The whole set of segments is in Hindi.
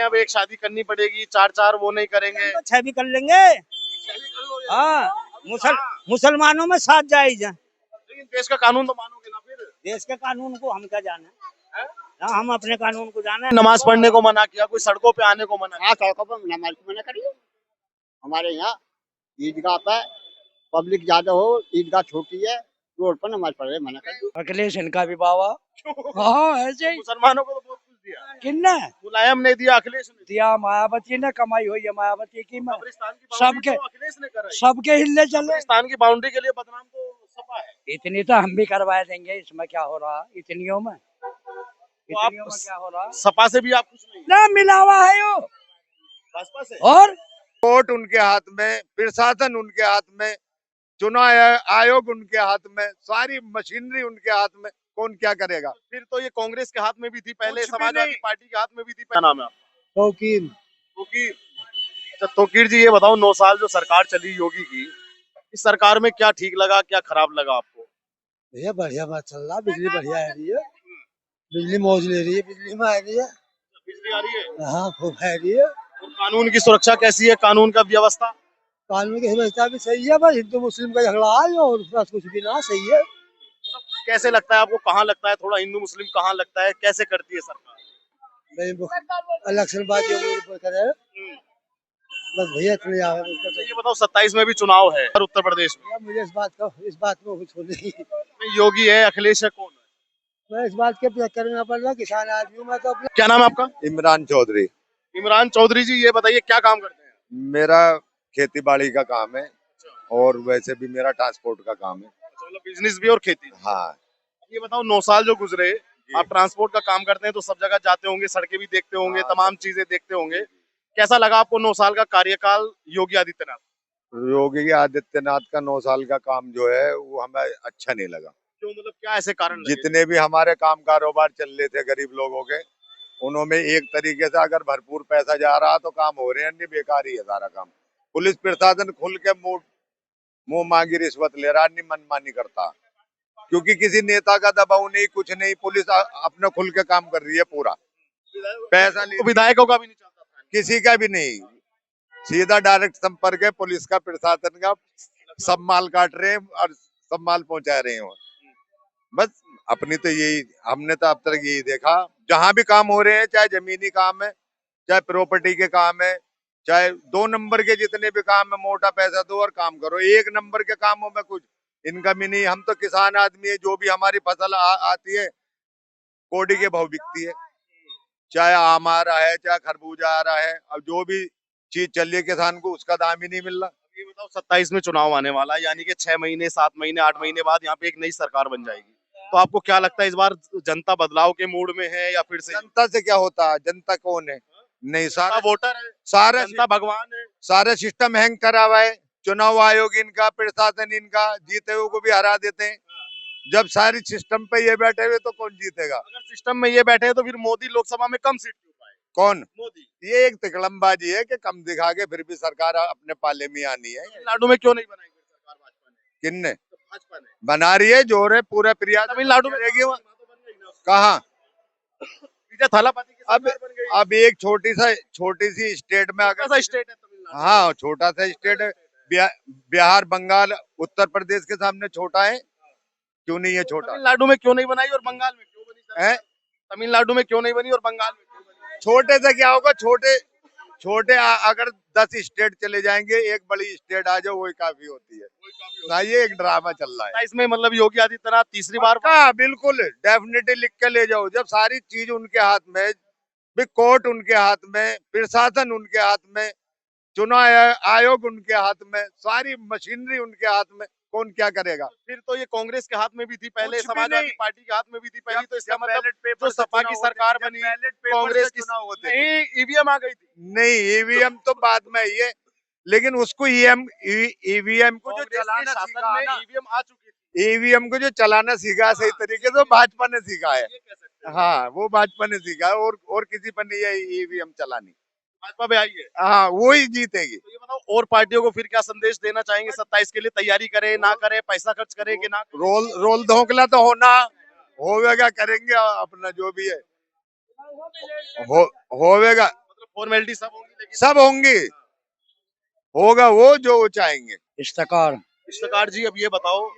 अब एक शादी करनी पड़ेगी, चार चार वो नहीं करेंगे। तो 6 भी कर लेंगे। हाँ, मुसलमानों में 7 जायज है। लेकिन देश का कानून तो मानोगे ना फिर। देश के कानून को हम क्या जाने, हम अपने कानून को जाने। नमाज पढ़ने को मना किया, कोई सड़कों पे आने को मना किया। हाँ, सड़कों पर नमाज को मना करिए। हमारे यहाँ ईदगाह पे पब्लिक ज्यादा हो, ईदगाह छोटी है, रोड पर नमाज पढ़ रहे मना करिए। अखिलेश इनका भी बाबा। हाँ, ऐसे ही मुसलमानों को तो बहुत कुछ दिया, किन्ने मुलायम ने दिया, अखिलेश ने दिया। दिया, मायावती ने कमाई हुई है, मायावती की में कब्रिस्तान की बाउंड्री सबके तो अखिलेश ने कराई। सबके हिलने चले। कब्रिस्तान की बाउंड्री के लिए बदनाम तो सपा है। इतनी तो हम भी करवा देंगे, इसमें क्या हो रहा, इतनियों में तो आप क्या हो रहा सपा से भी आप कुछ नहीं, ना, मिलावा है यो। भाजपा से। और वोट उनके हाथ में, प्रशासन उनके हाथ में, चुनाव आयोग उनके हाथ में, सारी मशीनरी उनके हाथ में, कौन क्या करेगा। फिर तो ये कांग्रेस के हाथ में भी थी पहले, कुछ भी समाजवादी नहीं। पार्टी के हाथ में भी थी। क्या नाम है आपका? तौकीर। तोकीर। अच्छा तोकीर जी, ये बताओ 9 साल जो सरकार चली योगी की, इस सरकार में क्या ठीक लगा, क्या खराब लगा आपको? भैया बढ़िया बात चल रहा, बिजली बढ़िया आ रही है, बिजली मौज ले रही है, बिजली में आ रही है। बिजली आ रही है हाँ, खूब आ रही है। और कानून की सुरक्षा कैसी है, कानून का व्यवस्था? कानून की व्यवस्था भी सही है, बस हिंदू मुस्लिम का झगड़ा है और बस कुछ भी ना, सही है। कैसे लगता है आपको, कहाँ लगता है, थोड़ा हिंदू मुस्लिम कहाँ लगता है, कैसे करती है सरकार? इलेक्शन बात करे बस भैया, इतने ये बताओ 27 में भी चुनाव है उत्तर प्रदेश में, मुझे इस बात में कुछ नहीं। योगी है अखिलेश है, कौन है? मैं इस बात के चक्कर में पड़ रहा, किसान आदमी हूँ मैं तो अपने। क्या नाम है आपका? इमरान चौधरी। इमरान चौधरी जी, ये बताइए क्या काम करते हैं? मेरा खेती बाड़ी का काम है और वैसे भी मेरा ट्रांसपोर्ट का काम है। मतलब बिजनेस भी और खेती। हाँ, ये बताओ 9 साल जो गुजरे, आप ट्रांसपोर्ट का काम करते हैं तो सब जगह जाते होंगे, सड़कें भी देखते होंगे, हाँ, तमाम चीजें देखते होंगे, कैसा लगा आपको 9 साल का कार्यकाल योगी आदित्यनाथ? योगी आदित्यनाथ का 9 साल का काम जो है वो हमें अच्छा नहीं लगा। क्यों, मतलब क्या ऐसे कारण लगे? जितने भी हमारे काम कारोबार चल रहे थे गरीब लोगों के, उन्होंने एक तरीके से अगर भरपूर पैसा जा रहा तो काम हो रहे हैं, नहीं बेकार ही है सारा काम। पुलिस प्रशासन खुल के मुंह मांगी रिश्वत ले रहा, नहीं मनमानी करता, क्योंकि किसी नेता का दबाव नहीं, कुछ नहीं, पुलिस अपना खुल के काम कर रही है पूरा। पैसा ले विधायकों का भी नहीं चलता था। किसी का भी नहीं, सीधा डायरेक्ट संपर्क है पुलिस का, प्रशासन का, सब माल काट रहे हैं और सब माल पहुंचा रहे हैं। बस अपनी तो यही, हमने तो अब तक यही देखा, जहां भी काम हो रहे हैं, चाहे जमीनी काम है, चाहे प्रॉपर्टी के काम है, चाहे 2 नंबर के जितने भी काम है, मोटा पैसा दो और काम करो। 1 नंबर के कामों में कुछ इनका भी नहीं। हम तो किसान आदमी है, जो भी हमारी फसल आती है कोड़ी के भाव बिकती है, चाहे आम आ रहा है, चाहे खरबूजा आ रहा है, अब जो भी चीज चल रही है किसान को उसका दाम ही नहीं मिल रहा। ये बताओ 27 में चुनाव आने वाला है, यानी कि 6 महीने 7 महीने 8 महीने बाद यहाँ पे एक नई सरकार बन जाएगी, तो आपको क्या लगता है इस बार जनता बदलाव के मूड में है या फिर से? जनता से क्या होता है, जनता कौन है? नहीं, सारा वोटर है, सारा जनता भगवान है। सारे सिस्टम हैंग करा हुआ है। चुनाव आयोग इनका, प्रशासन इनका, जीते हुए को भी हरा देते हैं। जब सारी सिस्टम पे ये बैठे हुए तो कौन जीतेगा? अगर सिस्टम में ये बैठे हैं तो फिर मोदी लोकसभा में कम सीट क्यों पाए? कौन? मोदी। ये एक तिकड़मबाजी है कि कम दिखा के फिर भी सरकार अपने पाले में आनी है। तमिलनाडु में क्यों नहीं बनाई फिर सरकार भाजपा ने? किनने तो भाजपा ने बना रही है, जोर है, पूरा प्रयास तमिलनाडु में करेगी वो। तो बन गई ना। कहाँ? विजय थालापति की अब सरकार बन गई। अब एक छोटी सी स्टेट में छोटा सा स्टेट है तमिलनाडु। हाँ, छोटा सा स्टेट है। बिहार, बंगाल, उत्तर प्रदेश के सामने छोटा है, क्यों नहीं है छोटा? तमिलनाडु में क्यों नहीं बनाई और बंगाल में क्यों बनी सरकार? है तमिलनाडु में क्यों नहीं बनी और बंगाल में क्यों बनी? छोटे से क्या होगा, छोटे छोटे अगर 10 स्टेट चले जाएंगे, एक बड़ी स्टेट आ जाए वही काफी होती है ना। ये एक ड्रामा चल रहा है इसमें मतलब योगी आदित्यनाथ तीसरी बार का, बिल्कुल डेफिनेटली लिख के ले जाओ। जब सारी चीज उनके हाथ में, भी कोर्ट उनके हाथ में, प्रशासन उनके हाथ में, चुनाव आयोग उनके हाथ में, सारी मशीनरी उनके हाथ में, कौन क्या करेगा? फिर तो ये कांग्रेस के हाथ में भी थी पहले, कुछ भी समाजवादी नहीं। पार्टी के हाथ में भी थी पहले, तो इसका जब मतलब बैलेट पेपर जो से सपा चुनाव की होते- सरकार जब बनी, बैलेट पेपर कांग्रेस से की चुनाव होते थे। नहीं, ईवीएम आ गई थी। नहीं, ईवीएम तो बाद में ही है, लेकिन उसको ईवीएम को जो कांग्रेस के चलाना शासन सीखा में ना, ईवीएम आ चुकी थी। ईवीएम को जो चलाना सीखा सही तरीके से, भाजपा ने सीखा है। ये कह सकते हैं। हाँ, वो भाजपा ने सीखा है, और किसी पर नहीं है ईवीएम चलानी। भाजपा पे आई है। हाँ, वो ही जीतेगी। तो ये बताओ और पार्टियों को फिर क्या संदेश देना चाहेंगे 27 के लिए? तैयारी करे ना करे, पैसा खर्च करे कि ना करे? रोल धोखला तो होवेगा, करेंगे अपना जो भी है, होवेगा। मतलब फॉर्मेलिटी सब होंगी लेकिन सब होंगी, होगा वो जो वो चाहेंगे। इश्तकार। इश्तकार जी, अब ये बताओ,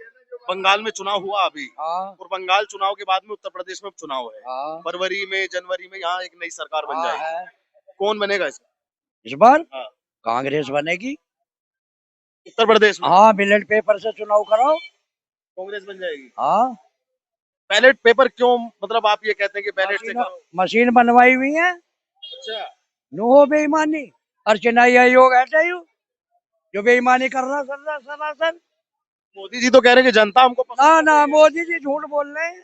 बंगाल में चुनाव हुआ अभी, हाँ और बंगाल चुनाव के बाद में उत्तर प्रदेश में चुनाव है, हाँ फरवरी में जनवरी में यहाँ एक नई सरकार बन हाँ जाएगी, है। कौन बनेगा इसका? इस बार हाँ। कांग्रेस बनेगी। उत्तर प्रदेश में हाँ बैलेट पेपर से चुनाव कराओ। कांग्रेस बन जाएगी। हाँ बैलेट पेपर क्यों, मतलब आप ये कहते हैं कि बैलेट से मशीन करो? मशीन बनवाई हुई है। अच्छा, नो हो बेईमानी। और चुनावी आयोग है चाहिए जो बेईमानी कर रहा सरासर। मोदी जी तो कह रहे हैं कि जनता हमको ना पसंद ना कर रही है। मोदी जी झूठ बोल रहे हैं।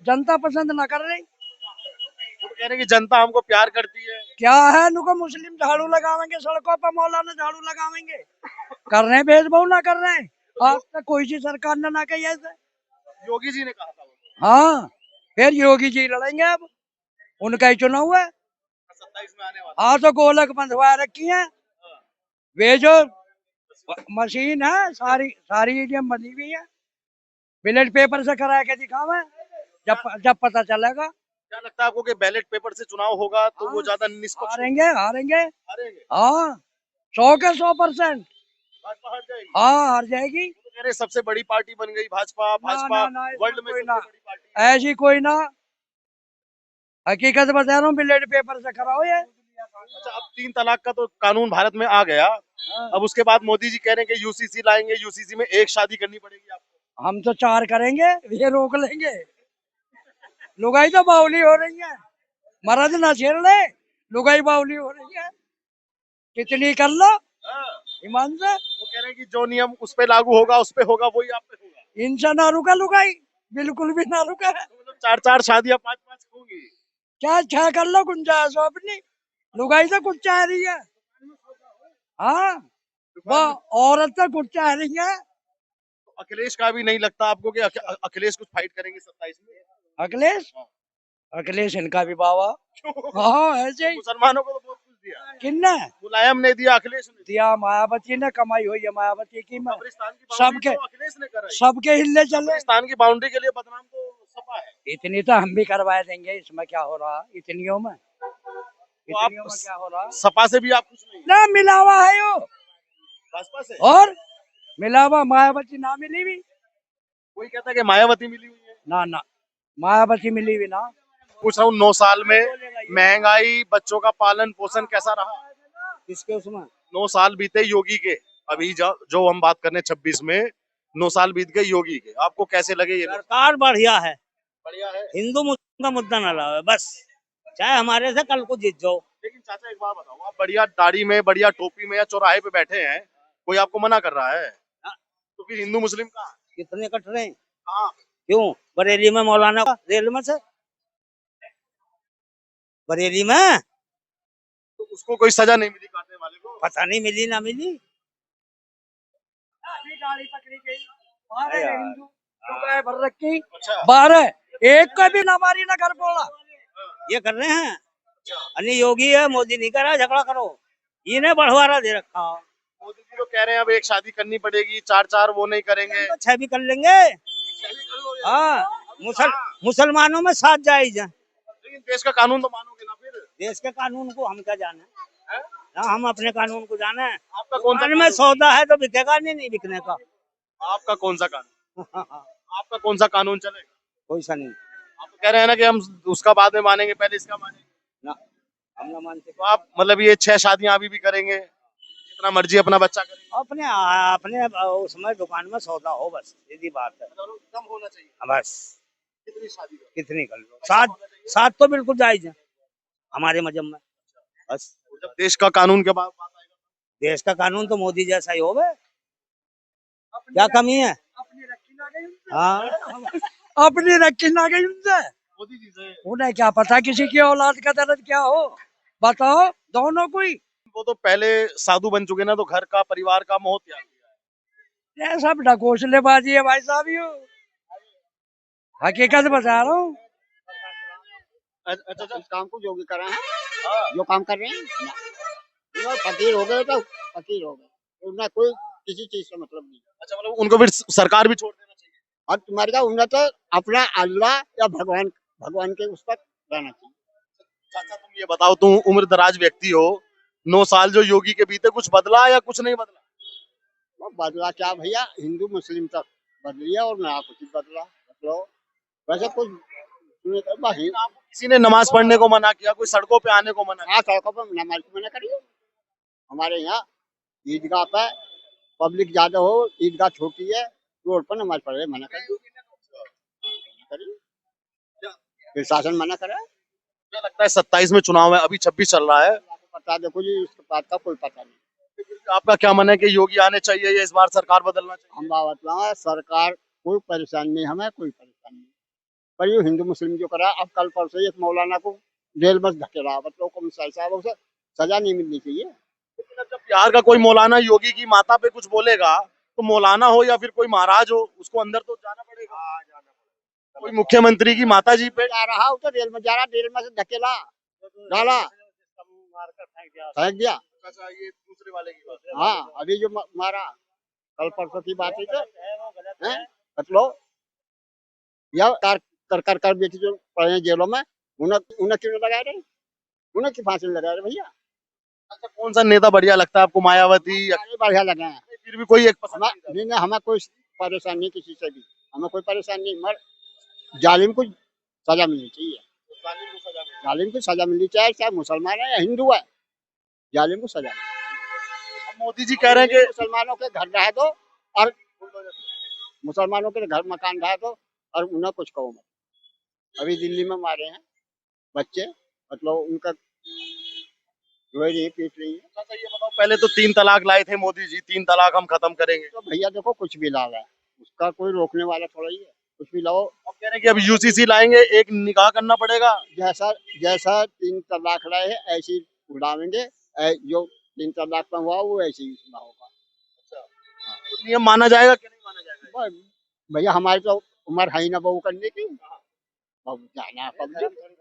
जनता पसंद ना कर रही। वो तो कह रहे हैं कि जनता हमको प्यार करती है। क्या है नुको मुस्लिम झाड़ू लगावेंगे सड़कों पर, मौलाना झाड़ू लगावेंगे। कर रहे हैं भेदभाव ना कर रहे हैं। आज तक कोई सी सरकार ने ना कही ऐसे। योगी जी ने कहा था वो, हाँ फिर योगी जी लड़ेंगे अब। उनका ही चुनाव है। 27 में आने वाला। हाँ तो गोलक बंधवा रखी है। वे जो मशीन है सारी सारी ईवीएम बनी हुई है। बैलेट पेपर से करा के दिखावे जब पता चलेगा। क्या लगता है आपको कि बैलेट पेपर से चुनाव होगा तो वो हाँ, ज्यादा निष्पक्ष हारेंगे हारेंगे। हारेंगे? हाँ 100 के 100%। भाजपा हार जाएगी? हाँ हार जाएगी। वो तो कह रहे हैं सबसे बड़ी पार्टी बन गई भाजपा, भाजपा ना, इसमें वर्ल्ड में कोई सबसे ना। बड़ी पार्टी है। ऐसी कोई ना। हकीकत बता रहा हूँ बैलेट पेपर से कराओ ये। अच्छा, अब 3 तलाक का तो कानून भारत में आ गया, अब उसके बाद मोदी जी कह रहे हैं कि यूसीसी लाएंगे, यूसीसी में एक शादी करनी पड़ेगी आपको। हम तो 4 करेंगे ये रोक लेंगे। लुगाई तो बावली हो रही है। मर्द ना छेड़ ले। लुगाई बावली हो रही है। कितनी कर लो हाँ, ईमान से। वो कह रहे हैं कि जो नियम उस पे लागू होगा उस पे होगा, वही आप पे होगा। इनसे ना रुका लुगाई। बिल्कुल भी ना रुका है। तो मतलब 4-4 शादियां 5-5 होंगी। क्या 6 कर लो गुंजाइश हो अपनी। लुगाई तो कुछ चाह रही है। हाँ वो औरत तो कुछ चाह रही है। अखिलेश का भी नहीं लगता आपको कि अखिलेश कुछ फाइट करेंगे 27 में? अखिलेश अखिलेश इनका भी बाबा। हाँ ऐसे ही। मुसलमानों को तो बहुत कुछ दिया, किन्ने मुलायम ने दिया, अखिलेश ने दिया। दिया? मायावती ने कमाई हुई है मायावती की में। कब्रिस्तान की बाउंड्री सबके तो अखिलेश ने कराई। सबके हिले चले। कब्रिस्तान की बाउंड्री के लिए बदनाम तो सपा है। इतनी तो हम भी करवा देंगे। इसमें क्या हो रहा इतनियों में। तो आप इतनियों में क्या हो रहा सपा से भी आप कुछ नहीं, ना मिलावा है यो। भाजपा से और मिलावा मायावती ना मिली भी। कोई कहता है कि मायावती मिली हुई है। ना ना मायावती मिली भी ना। पूछ रहा हूँ 9 साल में महंगाई, बच्चों का पालन पोषण कैसा रहा? किसके उसमें 9 साल बीते योगी के, अभी जो हम बात कर रहे हैं 26 में, 9 साल बीत गए योगी के, आपको कैसे लगे ये? सरकार बढ़िया है। बढ़िया है। हिंदू मुस्लिम का मुद्दा ना लावे बस। चाहे हमारे से कल को जीत जाओ। लेकिन चाचा एक बात बताओ, आप बढ़िया दाढ़ी में, बढ़िया टोपी में या चौराहे पे बैठे हैं, कोई आपको मना कर रहा है? तो फिर हिंदू मुस्लिम कहाँ? कितने कट रहे हैं? कहाँ? क्यों? बरेली में मौलाना का रेल में से बरेली में तो उसको कोई सजा नहीं मिली काटने वाले को? पता नहीं मिली ना मिली। गाड़ी पकड़ी गई। 12 हिंदू रुपए भर रखी। अच्छा। 12 एक का भी ना मारी ना घर बोला। ये कर रहे हैं। अन्य योगी है, मोदी नहीं कर रहा। झगड़ा करो। इन्हें बढ़वारा दे रखा। मोदी जी तो कह रहे हैं अब एक शादी करनी पड़ेगी, 4-4 वो नहीं करेंगे। तो 6 भी कर लेंगे। हाँ मुसलमानों में 7 जायज है। लेकिन देश का कानून तो मानोगे ना फिर? देश के कानून को हम क्या जाने। हैं? ना हम अपने कानून को जाने। आपका कौन सा दुकान में कानून? सौदा है तो बिकेगा नहीं बिकने का। आपका कौन सा कानून? आपका कौन सा कानून चलेगा? कोई सा नहीं। आप तो कह रहे हैं ना कि हम उसका बाद में मानेंगे, पहले इसका मानेंगे। ना हम ना मानते। तो आप मतलब ये 6 शादियां अभी भी करेंगे, जितना मर्जी अपना बच्चा करेंगे? अपने अपने उसमें दुकान में सौदा हो बस सीधी बात है। कम होना चाहिए। बस कितनी शादी करें? कितनी कर लो। 7 तो बिल्कुल जायज है हमारे मजहब में। बस जब देश का कानून के बाद बात आएगा। देश का कानून तो मोदी जैसा ही होगा। क्या कमी है? हाँ अपनी रखी ना गई उनसे। मोदी जी से उन्हें क्या पता किसी की औलाद का दर्द क्या हो। बताओ दोनों कोई। वो तो पहले साधु बन चुके ना, तो घर का, परिवार का मोह त्याग दिया है। ये सब ढकोसलेबाजी है भाई साहब। यो हकीकत बता रहा हूँ। अच्छा, इस काम को जो भी कर रहे हैं, जो काम कर रहे हैं ना, ये फकीर हो गए तो फकीर हो गए। उन्हें कोई किसी चीज से मतलब नहीं। अच्छा, मतलब उनको फिर सरकार भी छोड़ देना चाहिए। और तुम्हारे का उन्हें तो अपना अल्लाह या भगवान भगवान के उस पर रहना चाहिए। चाचा तुम ये बताओ, तुम उम्र दराज व्यक्ति हो, 9 साल जो योगी के बीते, कुछ बदला या कुछ नहीं बदला? वो बदला क्या भैया, हिंदू मुस्लिम तक बदली है और ना कुछ बदला। मतलब वैसे कुछ आपको किसी ने नमाज पढ़ने को मना किया, कोई सड़कों पे आने को मना किया? हाँ, सड़कों पर नमाज को मना करिए। हमारे यहाँ ईदगाह पे पब्लिक ज्यादा हो, ईदगाह छोटी है, रोड पर नमाज पढ़ रहे मना करिए। प्रशासन मना करे। क्या लगता है 27 में चुनाव है, अभी 26 चल रहा है, पता देखो जी, इसके बात का कोई पता नहीं। आपका क्या मन है कि योगी आने चाहिए या इस बार सरकार बदलना चाहिए? हम बात बताओ, सरकार कोई परेशानी नहीं, हमें कोई परेशानी नहीं, पर ये हिंदू मुस्लिम जो करा, अब कल परसों एक मौलाना को जेल में धकेला, मतलब कमिश्नर साहब, उसे सजा नहीं मिलनी चाहिए। लेकिन अब जब बिहार का कोई मौलाना योगी की माता पे कुछ बोलेगा, तो मौलाना हो या फिर कोई महाराज हो, उसको अंदर तो जाना पड़ेगा। कोई मुख्यमंत्री की माता जी पे जा रहा, उसे जेल में जा रहा, जेल में से धकेला, डाला, फेंक दिया। अच्छा, ये दूसरे वाले की बात है। हाँ, अभी जो मारा, कल परसों की बात है तो, हैं? मतलब या कर बेटी जो पड़े हैं जेलों में, उन्हें उन्हें क्यों नहीं लगाए रहे, उन्हें की फांसी लगाए रहे भैया। अच्छा, कौन सा नेता बढ़िया लगता है आपको, मायावती या सारे बढ़िया लगे हैं। फिर भी कोई एक पसंद हमें नहीं? नहीं, हमें कोई परेशानी नहीं किसी से भी, हमें कोई परेशानी नहीं, मगर जालिम को सजा मिलनी चाहिए। जालिम को सजा मिलनी चाहिए, चाहे मुसलमान है या हिंदू है, जालिम को सजा मिलनी अब मोदी जी कह रहे हैं चाहिए। कि मुसलमानों के घर रह दो, और मुसलमानों के घर मकान रह दो, और उन्हें कुछ कहो मत। अभी दिल्ली में मारे हैं बच्चे, मतलब उनका रोए रही पीट रही है। अच्छा, ये बताओ, पहले तो 3 तलाक लाए थे मोदी जी, 3 तलाक हम खत्म करेंगे। तो भैया देखो, कुछ भी ला रहा है, उसका कोई रोकने वाला थोड़ा ही है, कुछ भी लाओ। अब कह रहे हैं कि अब यूसीसी लाएंगे, एक निकाह करना पड़ेगा। जैसा जैसा 3 तलाक लाए है ऐसे ही उड़ावेंगे, जो 3 तलाक में हुआ वो ऐसे ही उसमें होगा। तो नियम माना जाएगा कि नहीं माना जाएगा? बस भैया, हमारी तो उम्र है ही ना बहू करने की, अब जाना है पब्लिक।